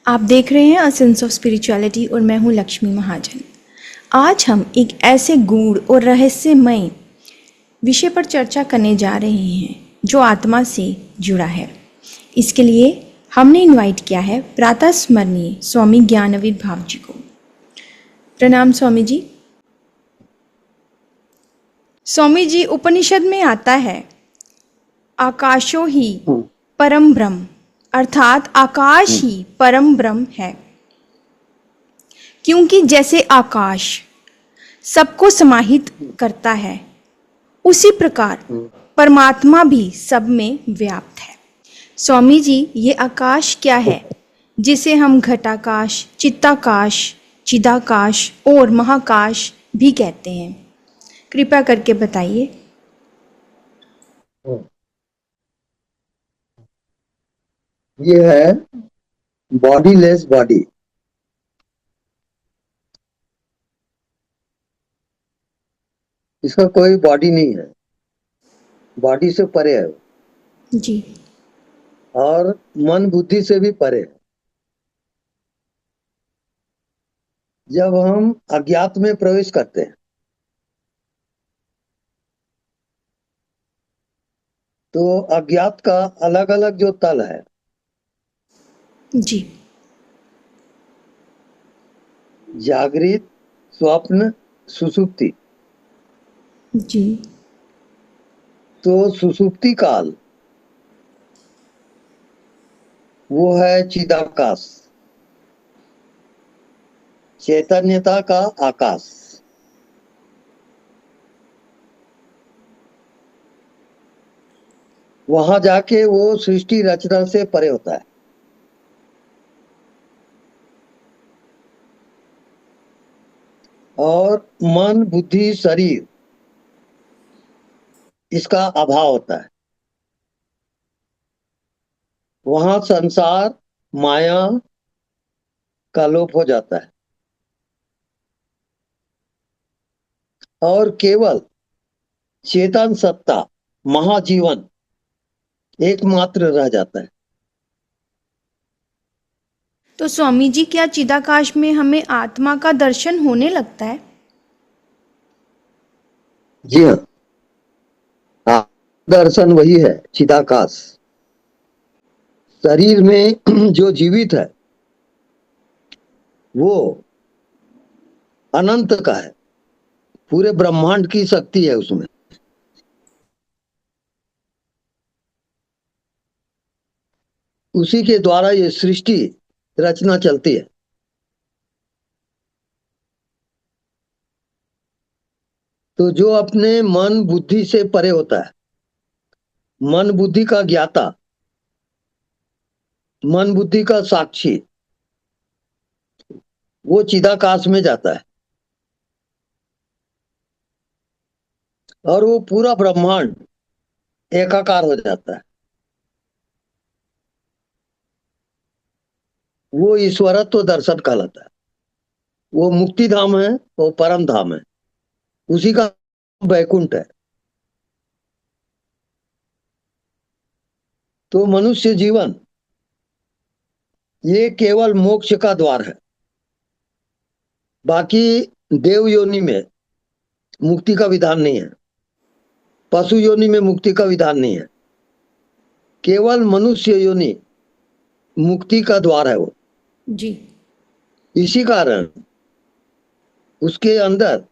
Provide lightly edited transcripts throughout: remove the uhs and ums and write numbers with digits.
आप देख रहे हैं अ सेंस ऑफ स्पिरिचुअलिटी और मैं हूं लक्ष्मी महाजन। आज हम एक ऐसे गूढ़ और रहस्यमय विषय पर चर्चा करने जा रहे हैं जो आत्मा से जुड़ा है। इसके लिए हमने इनवाइट किया है प्रातः स्मरणीय स्वामी ज्ञानवीर भाव जी को। प्रणाम स्वामी जी। स्वामी जी, उपनिषद में आता है आकाशो ही परम ब्रह्म, अर्थात आकाश ही परम ब्रह्म है। क्योंकि जैसे आकाश सबको समाहित करता है, उसी प्रकार परमात्मा भी सब में व्याप्त है। स्वामी जी, ये आकाश क्या है जिसे हम घटाकाश, चित्ताकाश, चिदाकाश और महाकाश भी कहते हैं? कृपया करके बताइए। ये है बॉडीलेस बॉडी। इसका कोई बॉडी नहीं है, बॉडी से परे है जी। और मन बुद्धि से भी परे है। जब हम अज्ञात में प्रवेश करते हैं तो अज्ञात का अलग अलग जो तल है, जी। जागृत, स्वप्न, सुषुप्ति। जी। तो सुषुप्ति काल वो है चिदाकाश, चैतन्यता का आकाश। वहां जाके वो सृष्टि रचना से परे होता है। और मन बुद्धि शरीर इसका अभाव होता है। वहां संसार माया का लोप हो जाता है और केवल चेतन सत्ता, महाजीवन एकमात्र रह जाता है। तो स्वामी जी, क्या चिदाकाश में हमें आत्मा का दर्शन होने लगता है? जी हाँ, दर्शन वही है चिदाकाश। शरीर में जो जीवित है वो अनंत का है, पूरे ब्रह्मांड की शक्ति है उसमें। उसी के द्वारा ये सृष्टि रचना चलती है। तो जो अपने मन बुद्धि से परे होता है, मन बुद्धि का ज्ञाता, मन बुद्धि का साक्षी, वो चिदाकाश में जाता है और वो पूरा ब्रह्मांड एकाकार हो जाता है। वो ईश्वरत्व दर्शन कहलाता है। वो मुक्ति धाम है, वो परम धाम है, उसी का वैकुंठ है। तो मनुष्य जीवन ये केवल मोक्ष का द्वार है। बाकी देव योनि में मुक्ति का विधान नहीं है, पशु योनि में मुक्ति का विधान नहीं है। केवल मनुष्य योनि मुक्ति का द्वार है वो। जी। इसी कारण उसके अंदर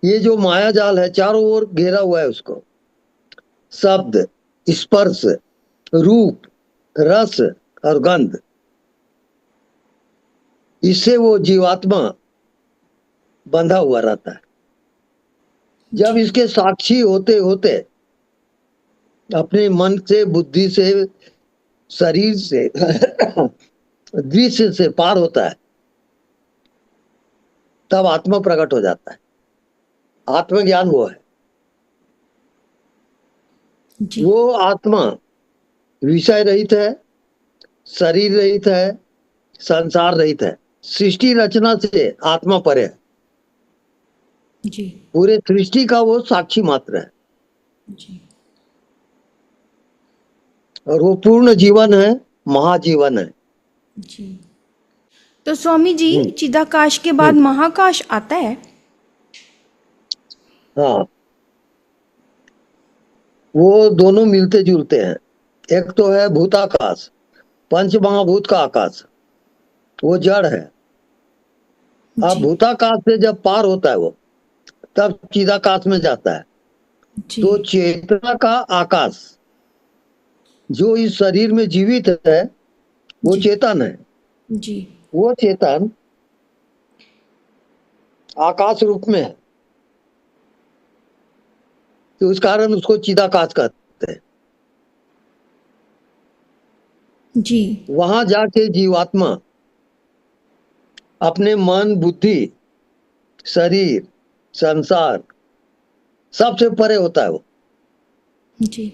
ये जो माया जाल है चारों ओर घेरा हुआ है उसको। शब्द, स्पर्श, रूप, रस और गंध, इससे वो जीवात्मा बंधा हुआ रहता है। जब इसके साक्षी होते होते अपने मन से, बुद्धि से, शरीर से दृश्य से पार होता है, तब आत्मा प्रकट हो जाता है। आत्मज्ञान वो है। जी। वो आत्मा विषय रहित है, शरीर रहित है, संसार रहित है। सृष्टि रचना से आत्मा परे है। जी। पूरे सृष्टि का वो साक्षी मात्र है। जी। और वो पूर्ण जीवन है, महाजीवन है। जी। तो स्वामी जी, हम्म, चिदाकाश के बाद हम्म, महाकाश आता है? हाँ, वो दोनों मिलते जुलते हैं। एक तो है भूताकाश, पंच महाभूत का आकाश, वो जड़ है। अब जी। भूताकाश से जब पार होता है वो, तब चिदाकाश में जाता है। जी। तो चेतना का आकाश जो इस शरीर में जीवित है, वो जी। चेतन है। जी। वो चेतन आकाश रूप में है, तो उस कारण उसको चिदाकाश कहते हैं। जी। वहां जाके जीवात्मा अपने मन, बुद्धि, शरीर, संसार सबसे परे होता है वो। जी।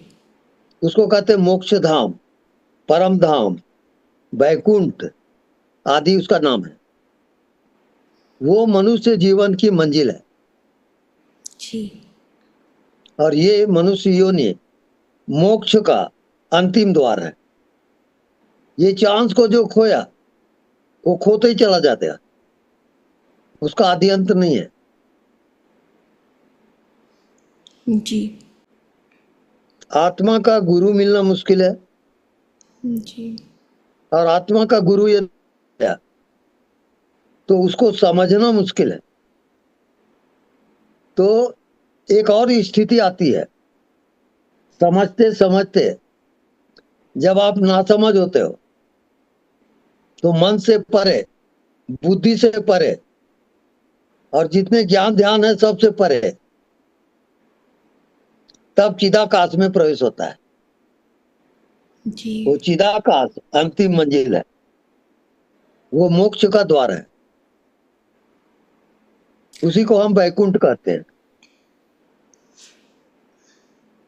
उसको कहते हैं मोक्ष धाम, परम धाम, वैकुंठ आदि उसका नाम है। वो मनुष्य जीवन की मंजिल है। जी। और ये मनुष्य योनि मोक्ष का अंतिम द्वार है। ये चांस को जो खोया, वो खोते ही चला जाता है, उसका आदि अंत नहीं है। जी। आत्मा का गुरु मिलना मुश्किल है, जी। और आत्मा का गुरु ये है, तो उसको समझना मुश्किल है। तो एक और स्थिति आती है, समझते समझते जब आप नासमझ होते हो, तो मन से परे, बुद्धि से परे, और जितने ज्ञान ध्यान है सबसे परे, तब चिदाकाश में प्रवेश होता है। जी। वो चिदाकाश अंतिम मंजिल है, वो मोक्ष का द्वार है। उसी को हम वैकुंठ कहते हैं।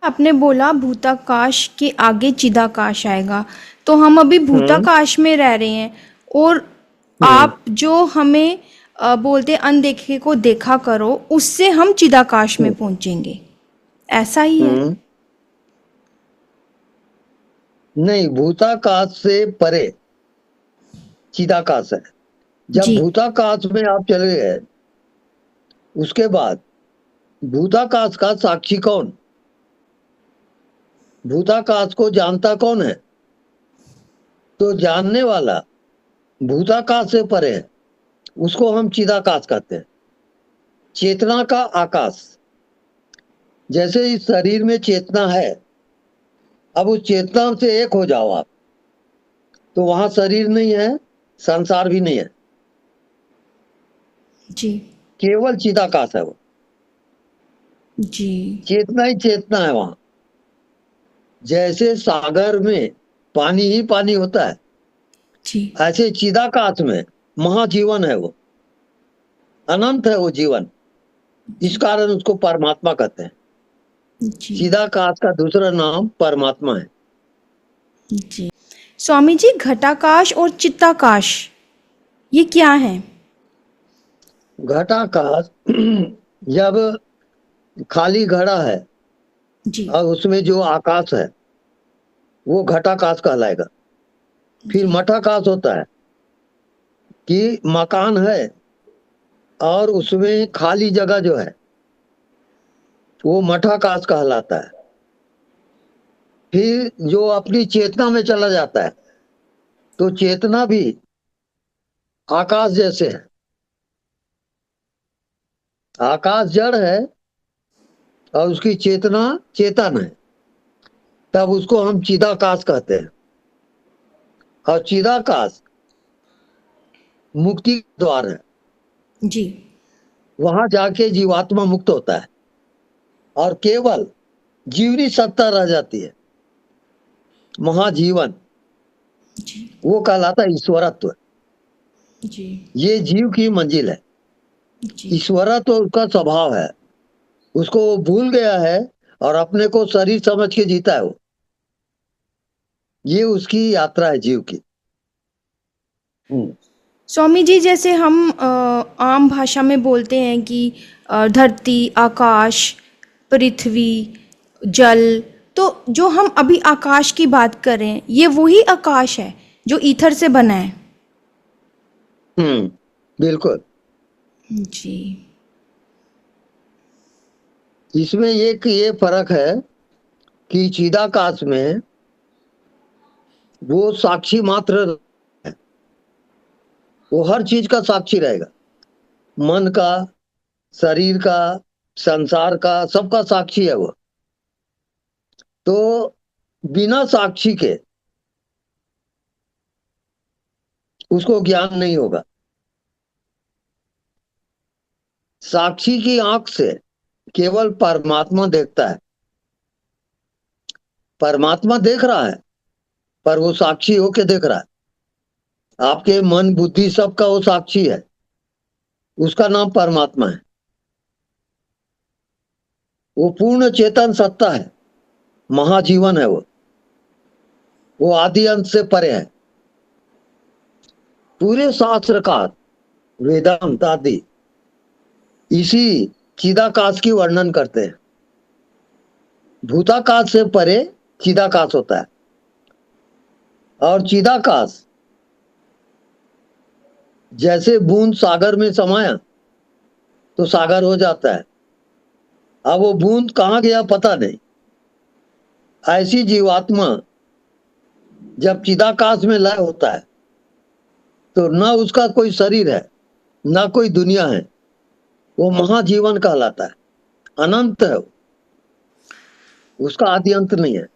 आपने बोला भूताकाश के आगे चिदाकाश आएगा, तो हम अभी हम्म, भूताकाश में रह रहे हैं, और हम्म, आप जो हमें बोलते अनदेखे को देखा करो, उससे हम चिदाकाश में हम्म, पहुंचेंगे, ऐसा ही है? हम्म। नहीं, भूताकाश से परे चिदाकाश है। जब जी। भूताकाश में आप चले गए, उसके बाद भूताकाश का साक्षी कौन, भूताकाश को जानता कौन है? तो जानने वाला भूताकाश से परे है, उसको हम चिदाकाश कहते हैं। चेतना का आकाश। जैसे इस शरीर में चेतना है, अब उस चेतना से एक हो जाओ आप, तो वहां शरीर नहीं है, संसार भी नहीं है, जी। केवल चिदाकाश है वो। जी। चेतना ही चेतना है वहां। जैसे सागर में पानी ही पानी होता है, जी। ऐसे चिदाकाश में महाजीवन है वो, अनंत है वो जीवन। इस जी। कारण उसको परमात्मा कहते हैं। जी। चिदाकाश का दूसरा नाम परमात्मा है। जी। स्वामी जी, घटाकाश और चित्ताकाश, ये क्या है? घटाकाश जब खाली घड़ा है जी। और उसमें जो आकाश है, वो घटाकाश कहलाएगा। फिर जी। मठाकाश होता है कि मकान है और उसमें खाली जगह जो है, वो मठाकाश कहलाता है। फिर जो अपनी चेतना में चला जाता है, तो चेतना भी आकाश जैसे है। आकाश जड़ है और उसकी चेतना चेतन है, तब उसको हम चिदाकाश कहते हैं। और चिदाकाश मुक्ति द्वार है। जी। वहां जाके जीवात्मा मुक्त होता है और केवल जीवनी सत्ता रह जाती है, महाजीवन। जी। वो कहलाता है ईश्वरत्व। जी। ये जीव की मंजिल है। जी। ईश्वरत्व उसका स्वभाव है, उसको वो भूल गया है और अपने को शरीर समझ के जीता है वो। ये उसकी यात्रा है जीव की। हम्म, स्वामी जी, जैसे हम आम भाषा में बोलते हैं कि धरती, आकाश, पृथ्वी, जल, तो जो हम अभी आकाश की बात कर रहे हैं, ये वही आकाश है जो ईथर से बना है। बिल्कुल। जी। इसमें एक ये फर्क है कि चिदाकाश में वो साक्षी मात्र है, वो हर चीज का साक्षी रहेगा, मन का, शरीर का, संसार का, सबका साक्षी है वो। तो बिना साक्षी के उसको ज्ञान नहीं होगा। साक्षी की आंख से केवल परमात्मा देखता है। परमात्मा देख रहा है, पर वो साक्षी होके देख रहा है। आपके मन बुद्धि सबका वो साक्षी है, उसका नाम परमात्मा है। वो पूर्ण चेतन सत्ता है, महाजीवन है वो आदि अंत से परे है। पूरे शास्त्रकार, वेदांत आदि इसी चिदाकाश की वर्णन करते हैं। भूताकाश से परे चिदाकाश होता है, और चिदाकाश जैसे बूंद सागर में समाया तो सागर हो जाता है। अब वो बूंद कहाँ गया पता नहीं। ऐसी जीवात्मा जब चिदाकाश में लय होता है तो न उसका कोई शरीर है, न कोई दुनिया है, वो महाजीवन कहलाता है। अनंत है वो, उसका आदि अंत नहीं है,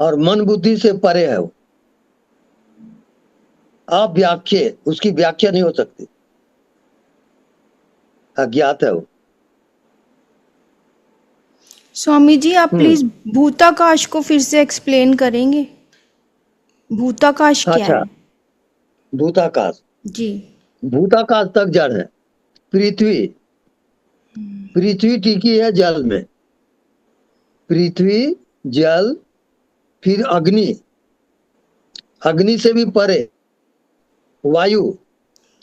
और मन बुद्धि से परे है वो। अव्याख्या, उसकी व्याख्या नहीं हो सकती, अज्ञात है वो। स्वामी जी, आप प्लीज भूताकाश को फिर से एक्सप्लेन करेंगे। भूताकाश क्या अच्छा, है? भूताकाश, जी। भूताकाश तक जड़ है। पृथ्वी, पृथ्वी टिकी है जल में। पृथ्वी, जल, फिर अग्नि, अग्नि से भी परे वायु,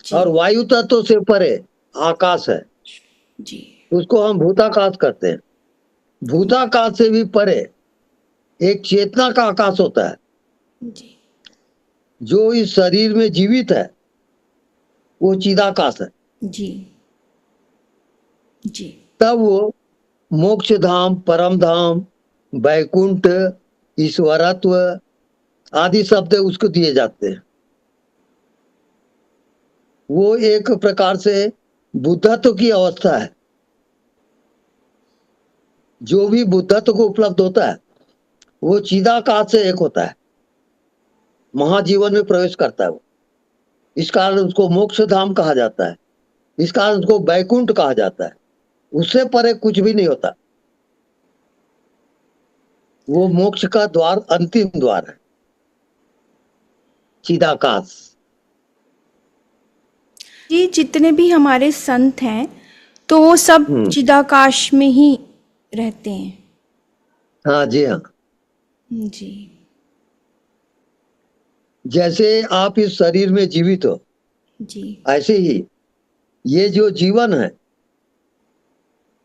जी। और वायु तत्व से परे आकाश है। जी। उसको हम भूताकाश कहते हैं। भूताकाश से भी परे एक चेतना का आकाश होता है, जी। जो इस शरीर में जीवित है, वो चिदाकाश है। जी। जी। तब वो मोक्ष धाम, परम धाम, वैकुंठ, ईश्वरत्व आदि शब्द उसको दिए जाते हैं। वो एक प्रकार से बुद्धत्व की अवस्था है। जो भी बुद्धत्व को उपलब्ध होता है वो चिदाकाश से एक होता है, महाजीवन में प्रवेश करता है वो। इस कारण उसको मोक्ष धाम कहा जाता है, इस कारण उसको वैकुंठ कहा जाता है। उससे परे कुछ भी नहीं होता, वो मोक्ष का द्वार, अंतिम द्वार है, चिदाकाश। जी, जितने भी हमारे संत हैं तो वो सब चिदाकाश में ही रहते हैं। हाँ जी, हाँ। जी। जैसे आप इस शरीर में जीवित हो, जी। ऐसे ही ये जो जीवन है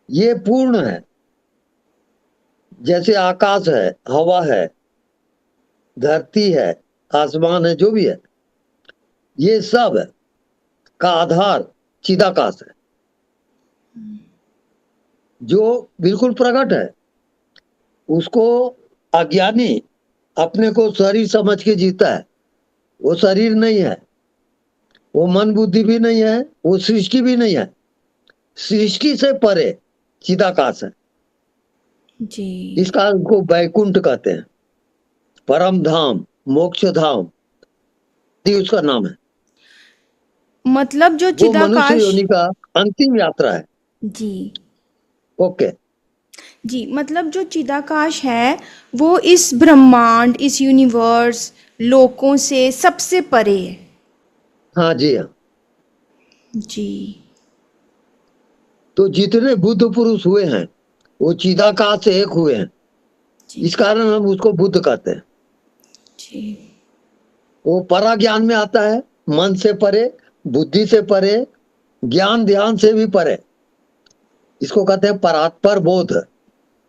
ये पूर्ण है। जैसे आकाश है, हवा है, धरती है, आसमान है, जो भी है, ये सब का आधार चिदाकाश है, जो बिल्कुल प्रकट है। उसको अज्ञानी अपने को शरीर समझ के जीता है। वो शरीर नहीं है, वो मन बुद्धि भी नहीं है, वो सृष्टि भी नहीं है। सृष्टि से परे चिदाकाश है। जी। इस कारण को वैकुंठ कहते हैं, परम धाम, मोक्ष धाम, ये उसका नाम है। मतलब जो वो मनुष्य चिदाकाश। योनि का अंतिम यात्रा है। जी। ओके। जी, मतलब जो चिदाकाश है वो इस ब्रह्मांड, इस यूनिवर्स, लोकों से सबसे परे है। हाँ जी, हाँ। जी। तो जितने बुद्ध पुरुष हुए हैं वो चिदाकाश से एक हुए हैं, जी। इस कारण हम उसको बुद्ध कहते हैं। जी। वो परा ज्ञान में आता है, मन से परे, बुद्धि से परे, ज्ञान ध्यान से भी परे। इसको कहते हैं परात्पर बोध।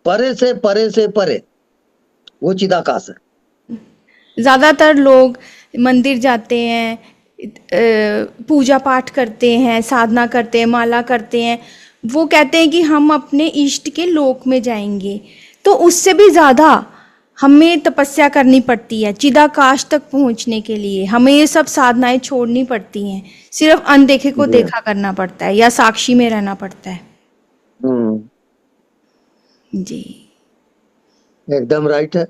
परे से परे वो चिदाकाश है। ज़्यादातर लोग मंदिर जाते हैं, पूजा पाठ करते हैं, साधना करते हैं, माला करते हैं, वो कहते हैं कि हम अपने इष्ट के लोक में जाएंगे, तो उससे भी ज़्यादा हमें तपस्या करनी पड़ती है चिदाकाश तक पहुंचने के लिए। हमें ये सब साधनाएं छोड़नी पड़ती हैं, सिर्फ अनदेखे को जी देखा करना पड़ता है या साक्षी में रहना पड़ता है। हम्म, जी एकदम राइट है।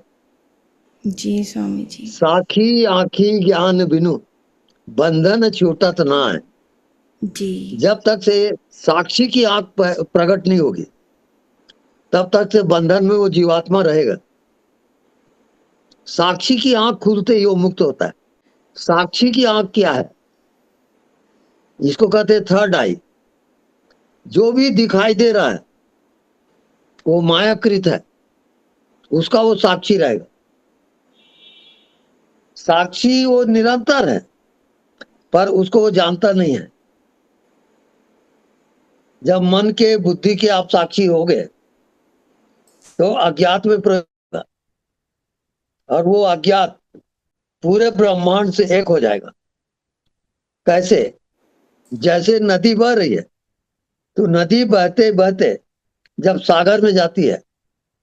जी स्वामी जी। साखी आखी ज्ञान बिनु बंधन छूटत ना है। जी जब तक से साक्षी की आंख प्रकट नहीं होगी तब तक से बंधन में वो जीवात्मा रहेगा। साक्षी की आंख खुलते ही वो मुक्त होता है। साक्षी की आंख क्या है? इसको कहते हैं थर्ड आई। जो भी दिखाई दे रहा है वो मायाकृत है, उसका वो साक्षी रहेगा। साक्षी वो निरंतर है पर उसको वो जानता नहीं है। जब मन के बुद्धि के आप साक्षी हो गए तो अज्ञात में प्रवेश होगा और वो अज्ञात पूरे ब्रह्मांड से एक हो जाएगा। कैसे? जैसे नदी बह रही है तो नदी बहते बहते जब सागर में जाती है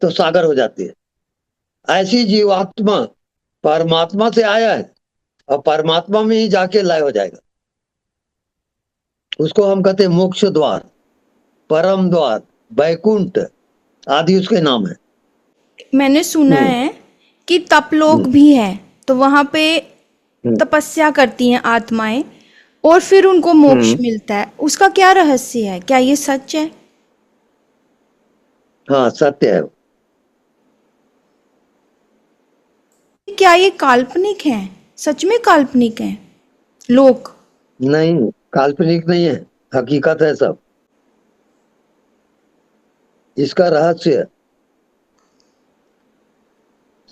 तो सागर हो जाती है। ऐसी जीवात्मा परमात्मा से आया है और परमात्मा में ही जाके लय हो जाएगा। उसको हम कहते हैं मोक्ष द्वार, परम द्वार, बैकुंठ आदि उसके नाम है। मैंने सुना हम्म, है कि तपलोक भी है, तो वहां पे हम्म, तपस्या करती हैं आत्माएं और फिर उनको मोक्ष हम्म, मिलता है। उसका क्या रहस्य है? क्या ये सच है? हाँ सत्य है। क्या ये काल्पनिक है? सच में काल्पनिक है लोक? नहीं, काल्पनिक नहीं है, हकीकत है सब। इसका रहस्य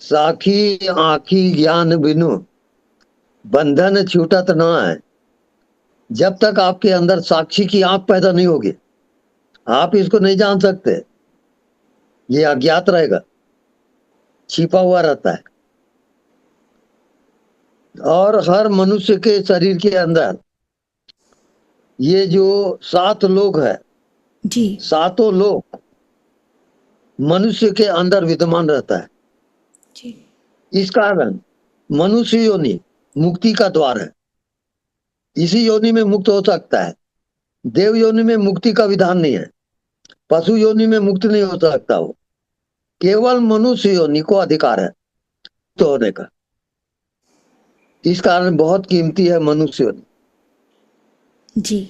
साखी आखी ज्ञान बिनु बंधन छूटत ना है। जब तक आपके अंदर साक्षी की आंख पैदा नहीं होगी आप इसको नहीं जान सकते। ये अज्ञात रहेगा, छिपा हुआ रहता है। और हर मनुष्य के शरीर के अंदर ये जो 7 लोग है, जी सातों लोग मनुष्य के अंदर विद्यमान रहता है। जी इस कारण मनुष्य योनि मुक्ति का द्वार है। इसी योनि में मुक्त हो सकता है। देव योनि में मुक्ति का विधान नहीं है, पशु योनि में मुक्त नहीं हो सकता। वो केवल मनुष्य योनि को अधिकार है तो होने का। इस कारण बहुत कीमती है मनुष्य योनि। जी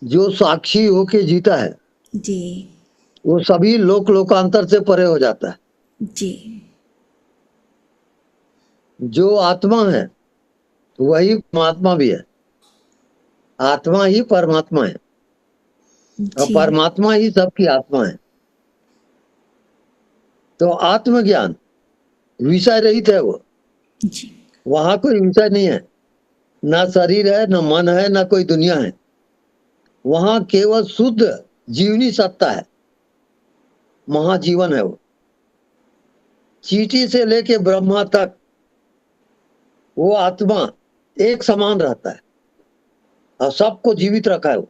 जो साक्षी होके जीता है जी वो सभी लोकांतर से परे हो जाता है। जी जो आत्मा है वही परमात्मा भी है। आत्मा ही परमात्मा है और जी परमात्मा ही सबकी आत्मा है। तो आत्मज्ञान विषय रहित है वो। जी वहां कोई विषय नहीं है, ना शरीर है, ना मन है, ना कोई दुनिया है। वहां केवल शुद्ध जीवनी सत्ता है, महाजीवन है वो। चींटी से लेके ब्रह्मा तक वो आत्मा एक समान रहता है और सबको जीवित रखा है वो।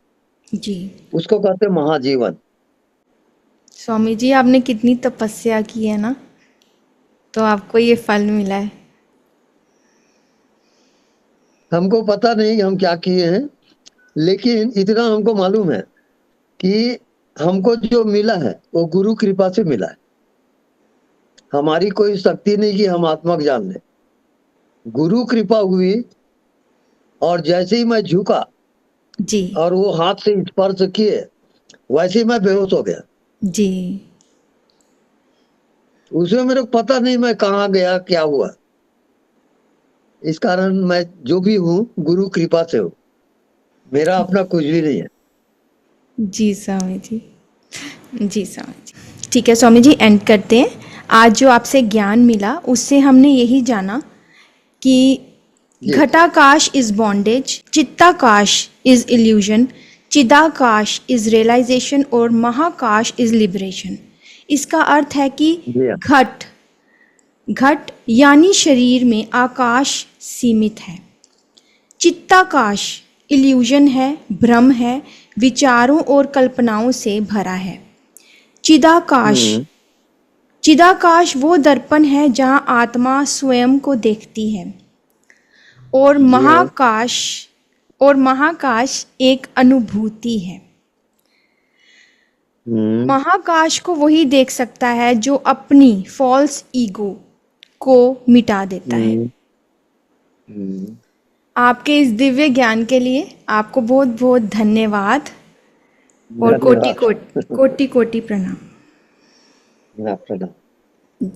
जी। उसको कहते हैं महाजीवन। स्वामी जी, आपने कितनी तपस्या की है ना, तो आपको ये फल मिला है। हमको पता नहीं हम क्या किए हैं, लेकिन इतना हमको मालूम है कि हमको जो मिला है वो गुरु कृपा से मिला है। हमारी कोई शक्ति नहीं कि हम आत्मा को जान लें। गुरु कृपा हुई और जैसे ही मैं झुका जी और वो हाथ से स्पर्श किए वैसे ही मैं बेहोश हो गया। जी उसमें मेरे को पता नहीं मैं कहाँ गया, क्या हुआ। इस कारण मैं जो भी हूँ गुरु कृपा से हूँ, मेरा अपना कुछ भी नहीं है। जी स्वामी जी। जी स्वामी जी। ठीक है स्वामी जी, एंड करते हैं। आज जो आपसे ज्ञान मिला उससे हमने यही जाना कि जी घटाकाश इज बॉन्डेज, चित्ताकाश इज इल्यूजन, चिदाकाश इज रियलाइजेशन और महाकाश इज लिबरेशन। इसका अर्थ है कि जी हाँ। घट, घट यानी शरीर में आकाश सीमित है। चित्ताकाश इल्यूजन है, भ्रम है, विचारों और कल्पनाओं से भरा है। चिदाकाश, चिदाकाश वो दर्पण है जहाँ आत्मा स्वयं को देखती है। और जी हाँ। महाकाश, और महाकाश एक अनुभूति है। महाकाश को वही देख सकता है जो अपनी फॉल्स ईगो को मिटा देता है। आपके इस दिव्य ज्ञान के लिए आपको बहुत बहुत धन्यवाद और कोटि धन्यवाद। कोटि कोटि कोटि प्रणाम प्रणाम। जी।